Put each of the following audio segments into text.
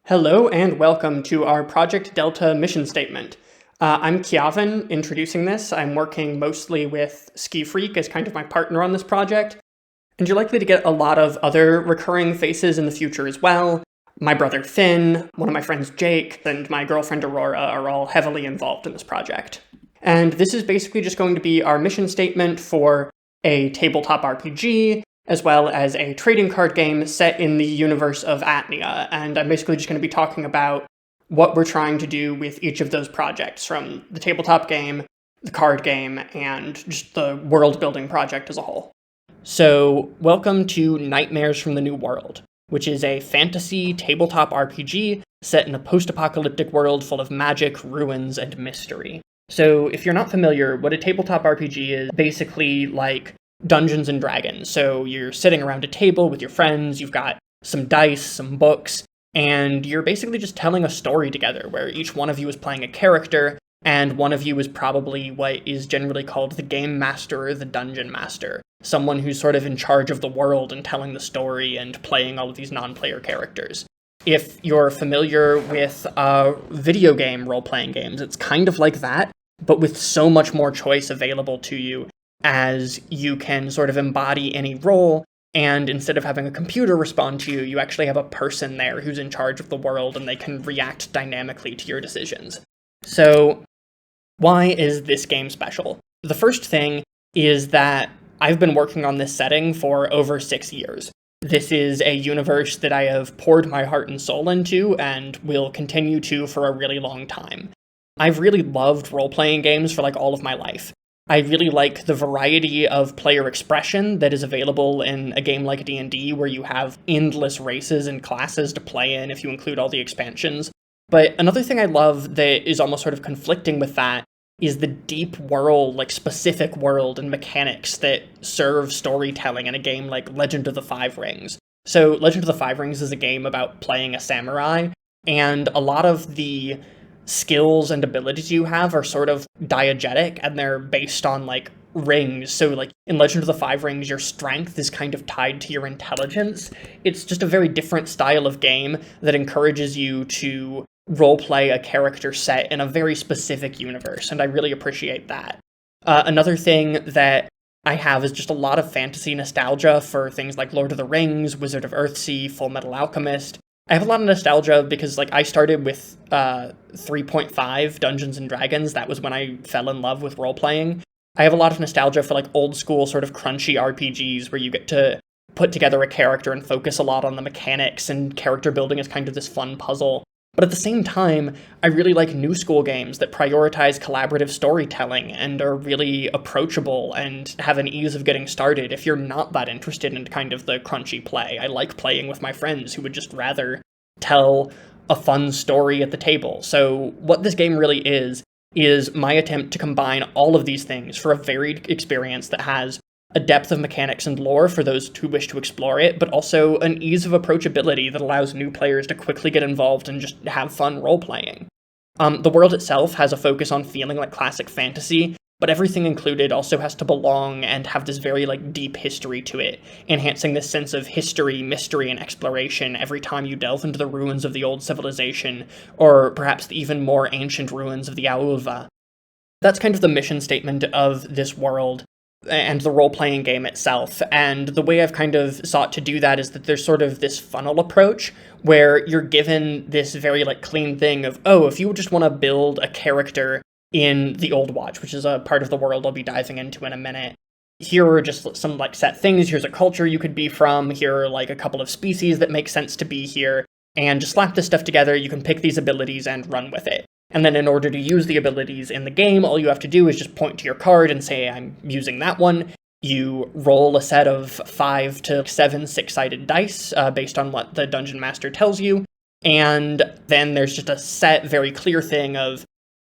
Hello and welcome to our Project Delta mission statement. I'm Kiavin introducing this. I'm working mostly with Ski Freak as kind of my partner on this project, and you're likely to get a lot of other recurring faces in the future as well. My brother Finn, one of my friends Jake, and my girlfriend Aurora are all heavily involved in this project. And this is basically just going to be our mission statement for a tabletop RPG, as well as a trading card game set in the universe of Atnia, and I'm basically just going to be talking about what we're trying to do with each of those projects, from the tabletop game, the card game, and just the world-building project as a whole. So, welcome to Nightmares from the New World, which is a fantasy tabletop RPG set in a post-apocalyptic world full of magic, ruins, and mystery. So, if you're not familiar, what a tabletop RPG is basically like Dungeons and Dragons. So you're sitting around a table with your friends, you've got some dice, some books, and you're basically just telling a story together where each one of you is playing a character, and one of you is probably what is generally called the game master or the dungeon master, someone who's sort of in charge of the world and telling the story and playing all of these non-player characters. If you're familiar with video game role-playing games, it's kind of like that, but with so much more choice available to you, as you can sort of embody any role, and instead of having a computer respond to you, you actually have a person there who's in charge of the world, and they can react dynamically to your decisions. So, why is this game special? The first thing is that I've been working on this setting for over 6 years. This is a universe that I have poured my heart and soul into, and will continue to for a really long time. I've really loved role-playing games for all of my life. I really like the variety of player expression that is available in a game like D&D, where you have endless races and classes to play in if you include all the expansions. But another thing I love that is almost sort of conflicting with that is the deep world, specific world and mechanics that serve storytelling in a game like Legend of the Five Rings. So Legend of the Five Rings is a game about playing a samurai, and a lot of the skills and abilities you have are sort of diegetic, and they're based on rings. So in Legend of the Five Rings, your strength is kind of tied to your intelligence. It's just a very different style of game that encourages you to roleplay a character set in a very specific universe, and I really appreciate that. Another thing that I have is just a lot of fantasy nostalgia for things like Lord of the Rings, Wizard of Earthsea, Full Metal Alchemist. I have a lot of nostalgia because I started with 3.5 Dungeons and Dragons. That was when I fell in love with role-playing. I have a lot of nostalgia for old school sort of crunchy RPGs where you get to put together a character and focus a lot on the mechanics, and character building is kind of this fun puzzle. But at the same time, I really like new school games that prioritize collaborative storytelling and are really approachable and have an ease of getting started if you're not that interested in kind of the crunchy play. I like playing with my friends who would just rather tell a fun story at the table. So what this game really is my attempt to combine all of these things for a varied experience that has a depth of mechanics and lore for those who wish to explore it, but also an ease of approachability that allows new players to quickly get involved and just have fun role-playing. The world itself has a focus on feeling like classic fantasy, but everything included also has to belong and have this very deep history to it, enhancing this sense of history, mystery, and exploration every time you delve into the ruins of the old civilization, or perhaps the even more ancient ruins of the Aulva. That's kind of the mission statement of this world and the role-playing game itself, and the way I've kind of sought to do that is that there's sort of this funnel approach where you're given this very clean thing of, if you just want to build a character in the Old Watch, which is a part of the world I'll be diving into in a minute. Here are just some set things, here's a culture you could be from, here are a couple of species that make sense to be here, and just slap this stuff together, you can pick these abilities and run with it. And then in order to use the abilities in the game, all you have to do is just point to your card and say, I'm using that one. You roll a set of 5 to 7 six-sided dice based on what the Dungeon Master tells you. And then there's just a set, very clear thing of,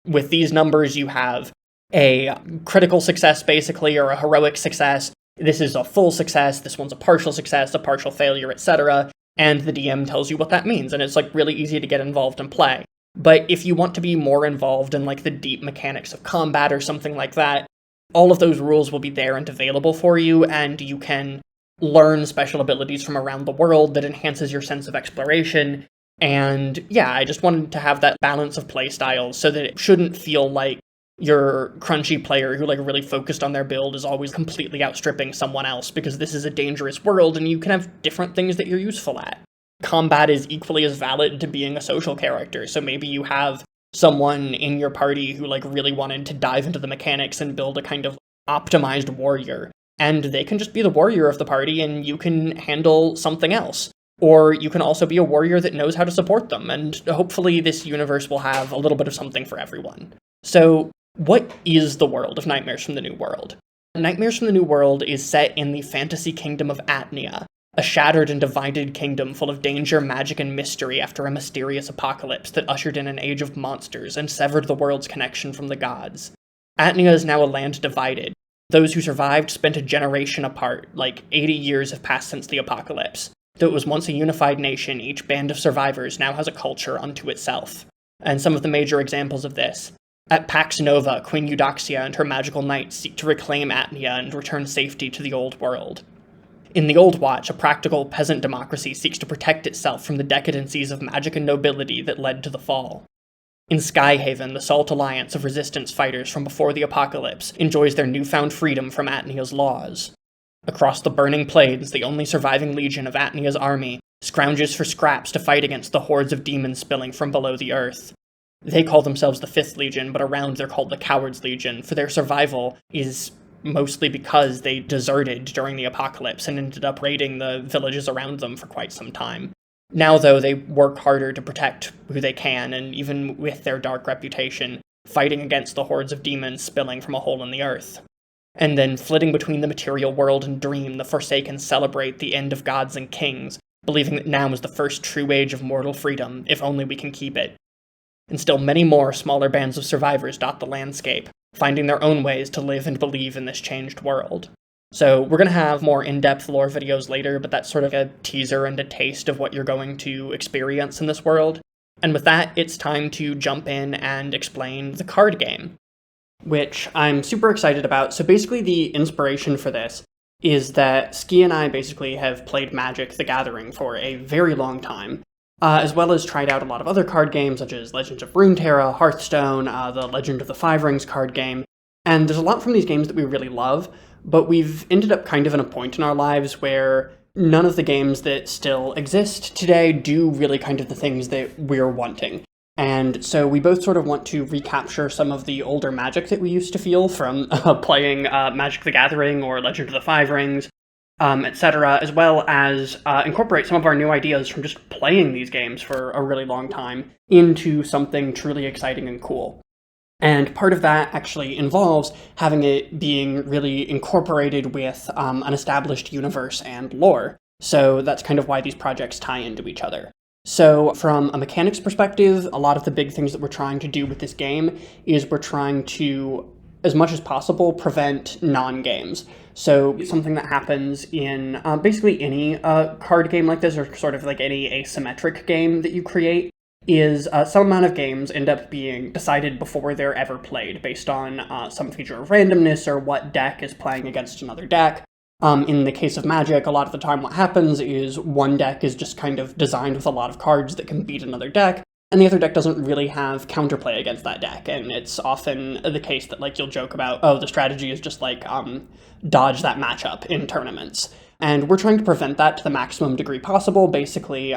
with these numbers, you have a critical success, basically, or a heroic success. This is a full success, this one's a partial success, a partial failure, etc. And the DM tells you what that means, and it's really easy to get involved and play. But if you want to be more involved in the deep mechanics of combat or something like that, all of those rules will be there and available for you, and you can learn special abilities from around the world that enhances your sense of exploration And yeah, I just wanted to have that balance of play styles so that it shouldn't feel like your crunchy player who really focused on their build is always completely outstripping someone else, because this is a dangerous world and you can have different things that you're useful at. Combat is equally as valid to being a social character, so maybe you have someone in your party who really wanted to dive into the mechanics and build a kind of optimized warrior, and they can just be the warrior of the party and you can handle something else. Or you can also be a warrior that knows how to support them, and hopefully this universe will have a little bit of something for everyone. So, what is the world of Nightmares from the New World? Nightmares from the New World is set in the fantasy kingdom of Atnia, a shattered and divided kingdom full of danger, magic, and mystery after a mysterious apocalypse that ushered in an age of monsters and severed the world's connection from the gods. Atnia is now a land divided. Those who survived spent a generation apart, 80 years have passed since the apocalypse. Though it was once a unified nation, each band of survivors now has a culture unto itself. And some of the major examples of this: at Pax Nova, Queen Eudoxia and her magical knights seek to reclaim Atnia and return safety to the old world. In the Old Watch, a practical peasant democracy seeks to protect itself from the decadencies of magic and nobility that led to the fall. In Skyhaven, the Salt Alliance of resistance fighters from before the apocalypse enjoys their newfound freedom from Atnia's laws. Across the burning plains, the only surviving legion of Atnia's army scrounges for scraps to fight against the hordes of demons spilling from below the earth. They call themselves the 5th Legion, but around they're called the Cowards Legion, for their survival is mostly because they deserted during the apocalypse and ended up raiding the villages around them for quite some time. Now, though, they work harder to protect who they can, and even with their dark reputation, fighting against the hordes of demons spilling from a hole in the earth. And then, flitting between the material world and dream, the Forsaken celebrate the end of gods and kings, believing that now is the first true age of mortal freedom, if only we can keep it. And still many more smaller bands of survivors dot the landscape, finding their own ways to live and believe in this changed world. So we're going to have more in-depth lore videos later, but that's sort of a teaser and a taste of what you're going to experience in this world. And with that, it's time to jump in and explain the card game, which I'm super excited about. So basically the inspiration for this is that Ski and I basically have played Magic: The Gathering for a very long time, as well as tried out a lot of other card games such as Legends of Runeterra, Hearthstone, the Legend of the Five Rings card game, and there's a lot from these games that we really love, but we've ended up kind of in a point in our lives where none of the games that still exist today do really kind of the things that we're wanting. And so we both sort of want to recapture some of the older Magic that we used to feel from playing Magic: The Gathering or Legend of the Five Rings, etc., as well as incorporate some of our new ideas from just playing these games for a really long time into something truly exciting and cool. And part of that actually involves having it being really incorporated with an established universe and lore. So that's kind of why these projects tie into each other. So from a mechanics perspective, a lot of the big things that we're trying to do with this game is we're trying to, as much as possible, prevent non-games. So something that happens in basically any card game like this, or sort of like any asymmetric game that you create, is some amount of games end up being decided before they're ever played, based on some feature of randomness or what deck is playing against another deck. In the case of Magic, a lot of the time what happens is one deck is just kind of designed with a lot of cards that can beat another deck, and the other deck doesn't really have counterplay against that deck, and it's often the case that you'll joke about, oh, the strategy is just dodge that matchup in tournaments. And we're trying to prevent that to the maximum degree possible. Basically,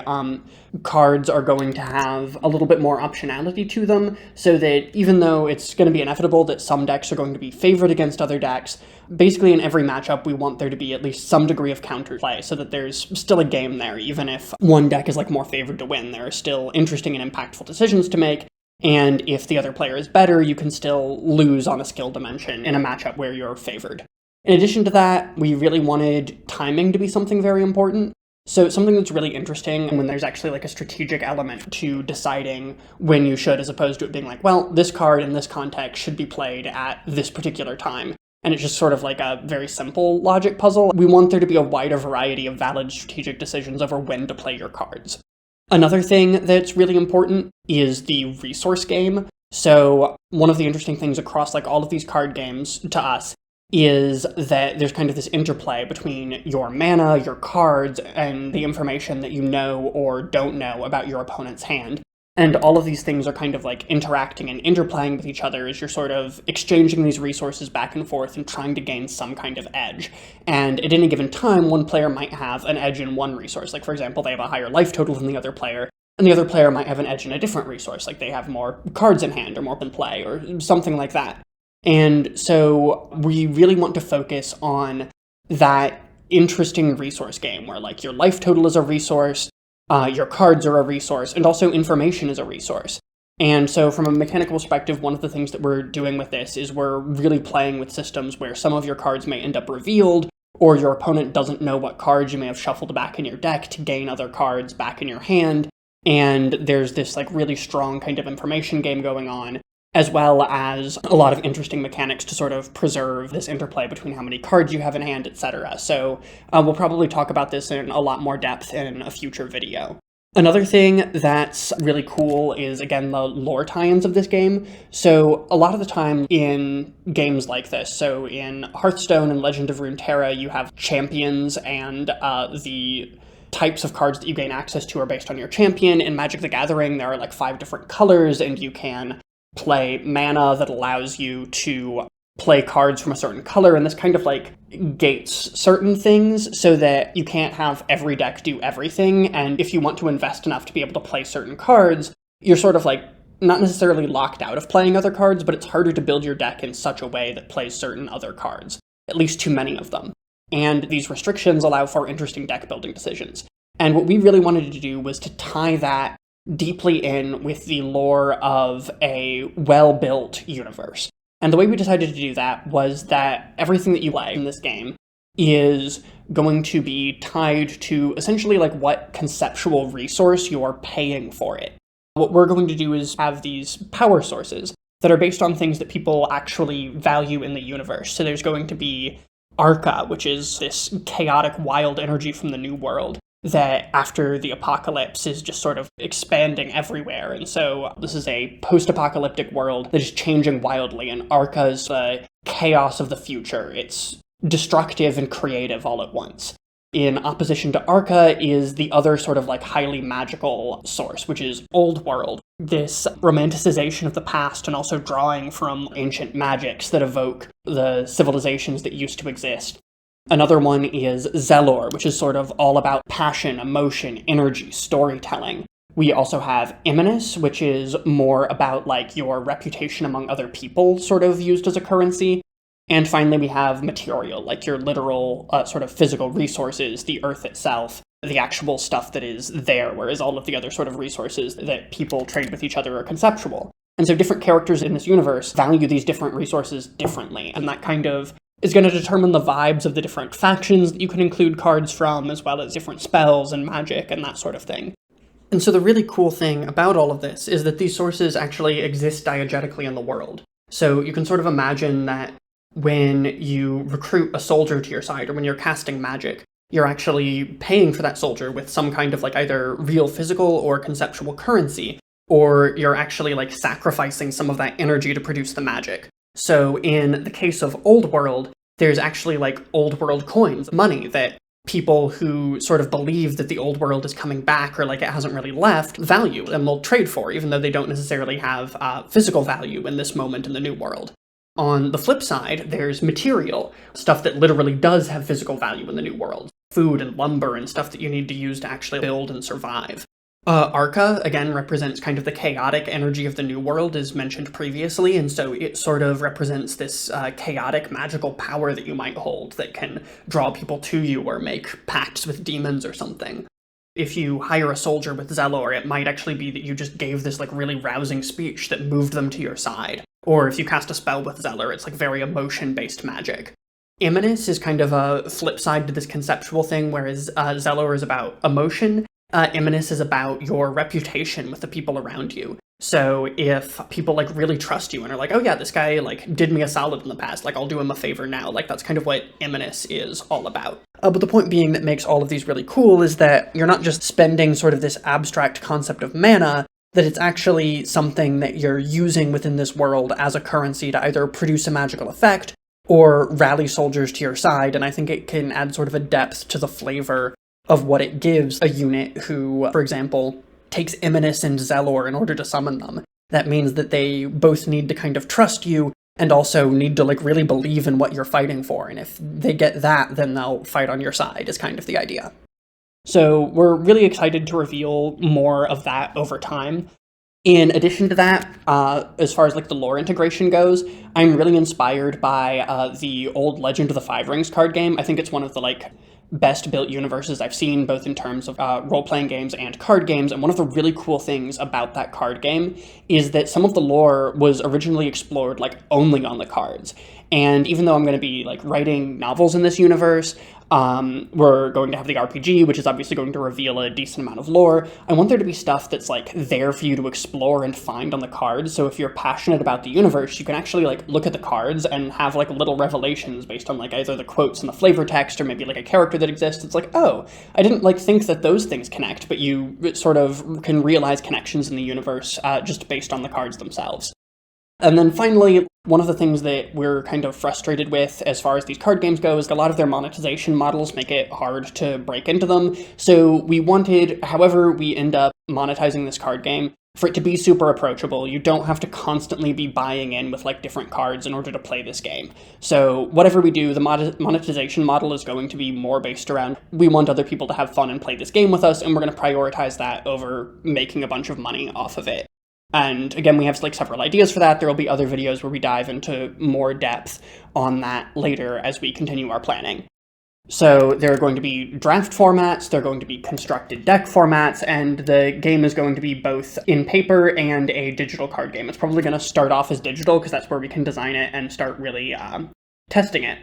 cards are going to have a little bit more optionality to them, so that even though it's going to be inevitable that some decks are going to be favored against other decks, basically in every matchup we want there to be at least some degree of counterplay, so that there's still a game there. Even if one deck is more favored to win, there are still interesting and impactful decisions to make, and if the other player is better, you can still lose on a skill dimension in a matchup where you're favored. In addition to that, we really wanted timing to be something very important. So something that's really interesting when there's actually a strategic element to deciding when you should, as opposed to it being well, this card in this context should be played at this particular time. And it's just sort of a very simple logic puzzle. We want there to be a wider variety of valid strategic decisions over when to play your cards. Another thing that's really important is the resource game. So one of the interesting things across all of these card games to us is that there's kind of this interplay between your mana, your cards, and the information that you know or don't know about your opponent's hand. And all of these things are kind of like interacting and interplaying with each other as you're sort of exchanging these resources back and forth and trying to gain some kind of edge. And at any given time, one player might have an edge in one resource. Like, for example, they have a higher life total than the other player, and the other player might have an edge in a different resource, like they have more cards in hand or more in play or something like that. And so we really want to focus on that interesting resource game where like your life total is a resource, your cards are a resource, and also information is a resource. And so from a mechanical perspective, one of the things that we're doing with this is we're really playing with systems where some of your cards may end up revealed, or your opponent doesn't know what cards you may have shuffled back in your deck to gain other cards back in your hand. And there's this like really strong kind of information game going on, as well as a lot of interesting mechanics to sort of preserve this interplay between how many cards you have in hand, etc. So we'll probably talk about this in a lot more depth in a future video. Another thing that's really cool is, again, the lore tie-ins of this game. So a lot of the time in games like this, so in Hearthstone and Legend of Runeterra, you have champions, and the types of cards that you gain access to are based on your champion. In Magic the Gathering, there are like 5 different colors, and you can play mana that allows you to play cards from a certain color, and this kind of like gates certain things so that you can't have every deck do everything, and if you want to invest enough to be able to play certain cards, you're sort of like not necessarily locked out of playing other cards, but it's harder to build your deck in such a way that plays certain other cards, at least too many of them. And these restrictions allow for interesting deck building decisions. And what we really wanted to do was to tie that deeply in with the lore of a well-built universe. And the way we decided to do that was that everything that you play in this game is going to be tied to essentially like what conceptual resource you're paying for it. What we're going to do is have these power sources that are based on things that people actually value in the universe. So there's going to be Arca, which is this chaotic wild energy from the New World that after the apocalypse is just sort of expanding everywhere. And so this is a post-apocalyptic world that is changing wildly, and Arca's the chaos of the future. It's destructive and creative all at once. In opposition to Arca is the other sort of like highly magical source, which is Old World. This romanticization of the past and also drawing from ancient magics that evoke the civilizations that used to exist. Another one is Zelor, which is sort of all about passion, emotion, energy, storytelling. We also have Imminus, which is more about like your reputation among other people, sort of used as a currency. And finally, we have material, like your literal sort of physical resources, the earth itself, the actual stuff that is there, whereas all of the other sort of resources that people trade with each other are conceptual. And so different characters in this universe value these different resources differently, and that kind of is going to determine the vibes of the different factions that you can include cards from, as well as different spells and magic and that sort of thing. And so the really cool thing about all of this is that these sources actually exist diegetically in the world. So you can sort of imagine that when you recruit a soldier to your side, or when you're casting magic, you're actually paying for that soldier with some kind of like either real physical or conceptual currency, or you're actually like sacrificing some of that energy to produce the magic. So in the case of Old World, there's actually like Old World coins, money that people who sort of believe that the Old World is coming back or like it hasn't really left value and will trade for, even though they don't necessarily have physical value in this moment in the New World. On the flip side, there's material, stuff that literally does have physical value in the New World. Food and lumber and stuff that you need to use to actually build and survive. Arca, again, represents kind of the chaotic energy of the New World, as mentioned previously, and so it sort of represents this chaotic magical power that you might hold that can draw people to you or make pacts with demons or something. If you hire a soldier with Zelor, it might actually be that you just gave this like really rousing speech that moved them to your side. Or if you cast a spell with Zelor, it's like very emotion-based magic. Imminus is kind of a flip side to this conceptual thing, whereas Zelor is about emotion. Imminus is about your reputation with the people around you. So if people like really trust you and are like, oh yeah, this guy like did me a solid in the past, like I'll do him a favor now, like that's kind of what Imminus is all about. But the point being that makes all of these really cool is that you're not just spending sort of this abstract concept of mana, that it's actually something that you're using within this world as a currency to either produce a magical effect or rally soldiers to your side, and I think it can add sort of a depth to the flavor of what it gives a unit who, for example, takes Imminus and Zelor in order to summon them. That means that they both need to kind of trust you and also need to really believe in what you're fighting for, and if they get that, then they'll fight on your side, is kind of the idea. So we're really excited to reveal more of that over time. In addition to that, as far as the lore integration goes, I'm really inspired by the old Legend of the Five Rings card game. I think it's one of the best built universes I've seen, both in terms of role-playing games and card games, and one of the really cool things about that card game is that some of the lore was originally explored only on the cards. And even though I'm going to be writing novels in this universe, we're going to have the RPG, which is obviously going to reveal a decent amount of lore. I want there to be stuff that's there for you to explore and find on the cards, so if you're passionate about the universe, you can actually look at the cards and have little revelations based on either the quotes in the flavor text or maybe a character that exists. It's oh, I didn't think that those things connect, but you sort of can realize connections in the universe just based on the cards themselves. And then finally, one of the things that we're kind of frustrated with as far as these card games go is a lot of their monetization models make it hard to break into them. So we wanted, however we end up monetizing this card game, for it to be super approachable. You don't have to constantly be buying in with different cards in order to play this game. So whatever we do, the monetization model is going to be more based around, we want other people to have fun and play this game with us, and we're going to prioritize that over making a bunch of money off of it. And again, we have several ideas for that. There will be other videos where we dive into more depth on that later as we continue our planning. So there are going to be draft formats, there are going to be constructed deck formats, and the game is going to be both in paper and a digital card game. It's probably going to start off as digital because that's where we can design it and start really testing it.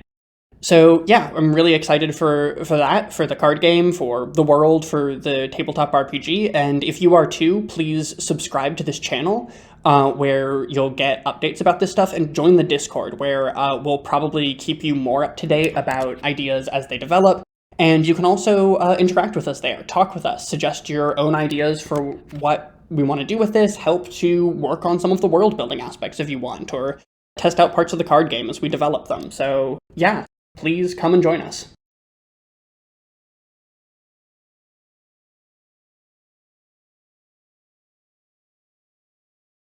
So yeah, I'm really excited for that, for the card game, for the world, for the tabletop RPG, and if you are too, please subscribe to this channel, where you'll get updates about this stuff, and join the Discord, where we'll probably keep you more up to date about ideas as they develop, and you can also interact with us there, talk with us, suggest your own ideas for what we want to do with this, help to work on some of the world building aspects if you want, or test out parts of the card game as we develop them. So yeah. Please come and join us.